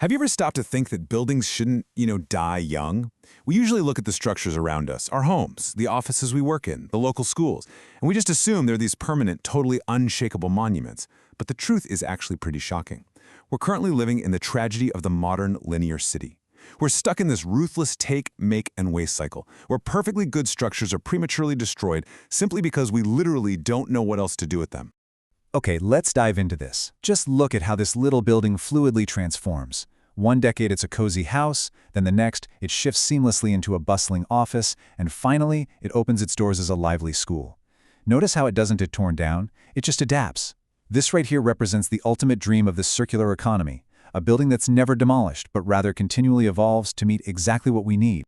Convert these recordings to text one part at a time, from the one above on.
Have you ever stopped to think that buildings shouldn't, die young? We usually look at the structures around us, our homes, the offices we work in, the local schools, and we just assume they're these permanent, totally unshakable monuments. But the truth is actually pretty shocking. We're currently living in the tragedy of the modern linear city. We're stuck in this ruthless take, make, and waste cycle, where perfectly good structures are prematurely destroyed simply because we literally don't know what else to do with them. Okay, let's dive into this. Just look at how this little building fluidly transforms. One decade it's a cozy house, then the next it shifts seamlessly into a bustling office, and finally it opens its doors as a lively school. Notice how it doesn't get torn down, it just adapts. This right here represents the ultimate dream of the circular economy, a building that's never demolished but rather continually evolves to meet exactly what we need.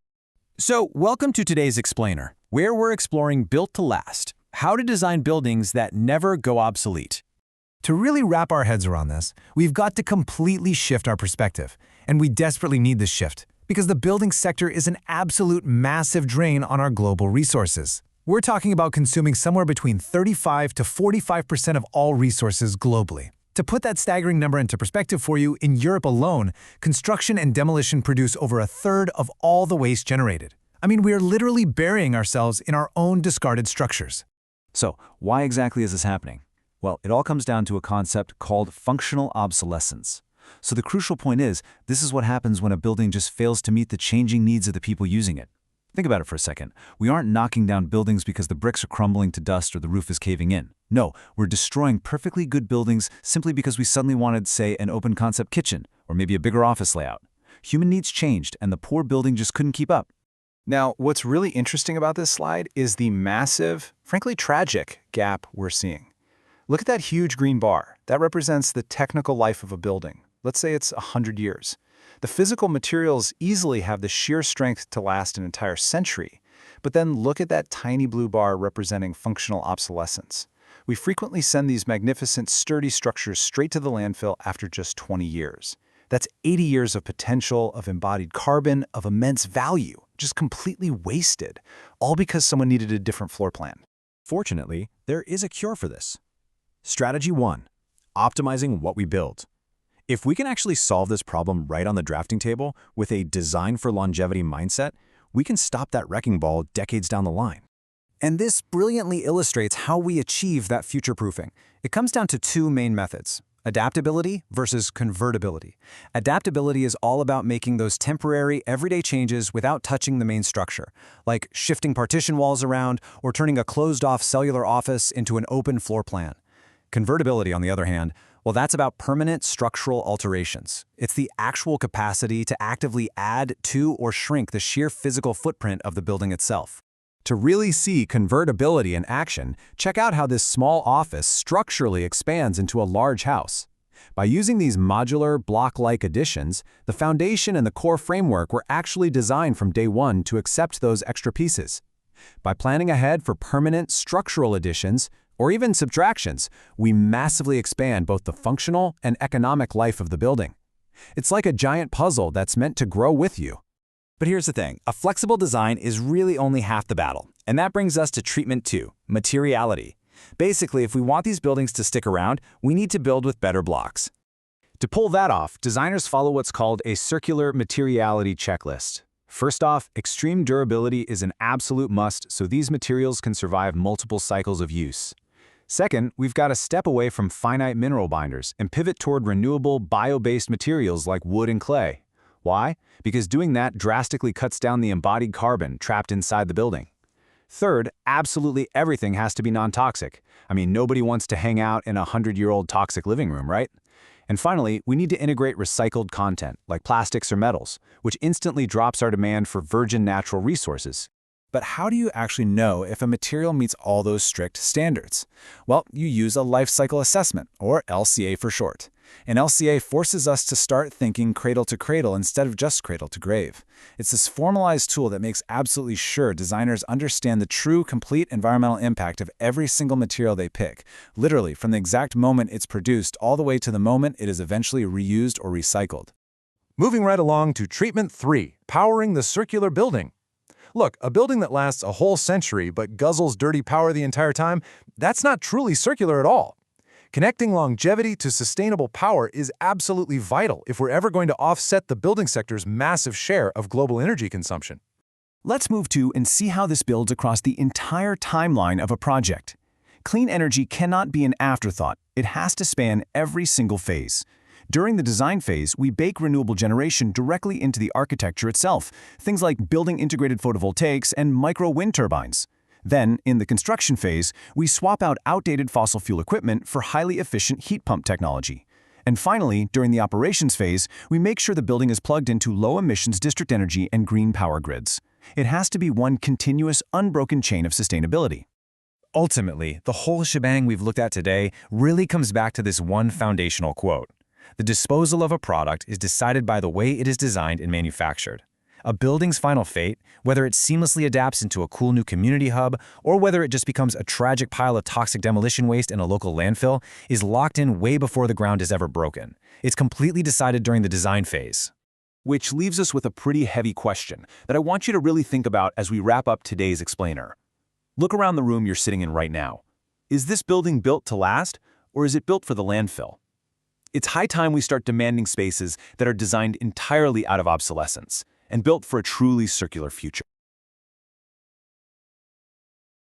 So, welcome to today's Explainer, where we're exploring Built to Last, how to design buildings that never go obsolete. To really wrap our heads around this, we've got to completely shift our perspective. And we desperately need this shift, because the building sector is an absolute massive drain on our global resources. We're talking about consuming somewhere between 35 to 45% of all resources globally. To put that staggering number into perspective for you, in Europe alone, construction and demolition produce over a third of all the waste generated. I mean, we are literally burying ourselves in our own discarded structures. So, why exactly is this happening? Well, it all comes down to a concept called functional obsolescence. So the crucial point is, this is what happens when a building just fails to meet the changing needs of the people using it. Think about it for a second. We aren't knocking down buildings because the bricks are crumbling to dust or the roof is caving in. No, we're destroying perfectly good buildings simply because we suddenly wanted, say, an open concept kitchen or maybe a bigger office layout. Human needs changed and the poor building just couldn't keep up. Now, what's really interesting about this slide is the massive, frankly tragic, gap we're seeing. Look at that huge green bar. That represents the technical life of a building. Let's say it's 100 years. The physical materials easily have the sheer strength to last an entire century. But then look at that tiny blue bar representing functional obsolescence. We frequently send these magnificent, sturdy structures straight to the landfill after just 20 years. That's 80 years of potential, of embodied carbon, of immense value, just completely wasted, all because someone needed a different floor plan. Fortunately, there is a cure for this. Strategy 1. Optimizing what we build. If we can actually solve this problem right on the drafting table with a design for longevity mindset, we can stop that wrecking ball decades down the line. And this brilliantly illustrates how we achieve that future-proofing. It comes down to two main methods: adaptability versus convertibility. Adaptability is all about making those temporary, everyday changes without touching the main structure, like shifting partition walls around or turning a closed-off cellular office into an open floor plan. Convertibility, on the other hand, well, that's about permanent structural alterations. It's the actual capacity to actively add to or shrink the sheer physical footprint of the building itself. To really see convertibility in action, check out how this small office structurally expands into a large house. By using these modular, block-like additions, the foundation and the core framework were actually designed from day one to accept those extra pieces. By planning ahead for permanent structural additions, or even subtractions, we massively expand both the functional and economic life of the building. It's like a giant puzzle that's meant to grow with you. But here's the thing, a flexible design is really only half the battle. And that brings us to treatment 2, materiality. Basically, if we want these buildings to stick around, we need to build with better blocks. To pull that off, designers follow what's called a circular materiality checklist. First off, extreme durability is an absolute must, so these materials can survive multiple cycles of use. Second, we've got to step away from finite mineral binders and pivot toward renewable, bio-based materials like wood and clay. Why? Because doing that drastically cuts down the embodied carbon trapped inside the building. Third, absolutely everything has to be non-toxic. I mean, nobody wants to hang out in a 100-year-old toxic living room, right? And finally, we need to integrate recycled content, like plastics or metals, which instantly drops our demand for virgin natural resources. But how do you actually know if a material meets all those strict standards? Well, you use a life cycle assessment, or LCA for short. An LCA forces us to start thinking cradle to cradle instead of just cradle to grave. It's this formalized tool that makes absolutely sure designers understand the true, complete environmental impact of every single material they pick, literally from the exact moment it's produced all the way to the moment it is eventually reused or recycled. Moving right along to treatment 3, powering the circular building. Look, a building that lasts a whole century but guzzles dirty power the entire time, that's not truly circular at all. Connecting longevity to sustainable power is absolutely vital if we're ever going to offset the building sector's massive share of global energy consumption. Let's move to and see how this builds across the entire timeline of a project. Clean energy cannot be an afterthought. It has to span every single phase. During the design phase, we bake renewable generation directly into the architecture itself, things like building integrated photovoltaics and micro wind turbines. Then, in the construction phase, we swap out outdated fossil fuel equipment for highly efficient heat pump technology. And finally, during the operations phase, we make sure the building is plugged into low-emissions district energy and green power grids. It has to be one continuous, unbroken chain of sustainability. Ultimately, the whole shebang we've looked at today really comes back to this one foundational quote. The disposal of a product is decided by the way it is designed and manufactured. A building's final fate, whether it seamlessly adapts into a cool new community hub or whether it just becomes a tragic pile of toxic demolition waste in a local landfill, is locked in way before the ground is ever broken. It's completely decided during the design phase. Which leaves us with a pretty heavy question that I want you to really think about as we wrap up today's explainer. Look around the room you're sitting in right now. Is this building built to last, or is it built for the landfill? It's high time we start demanding spaces that are designed entirely out of obsolescence and built for a truly circular future.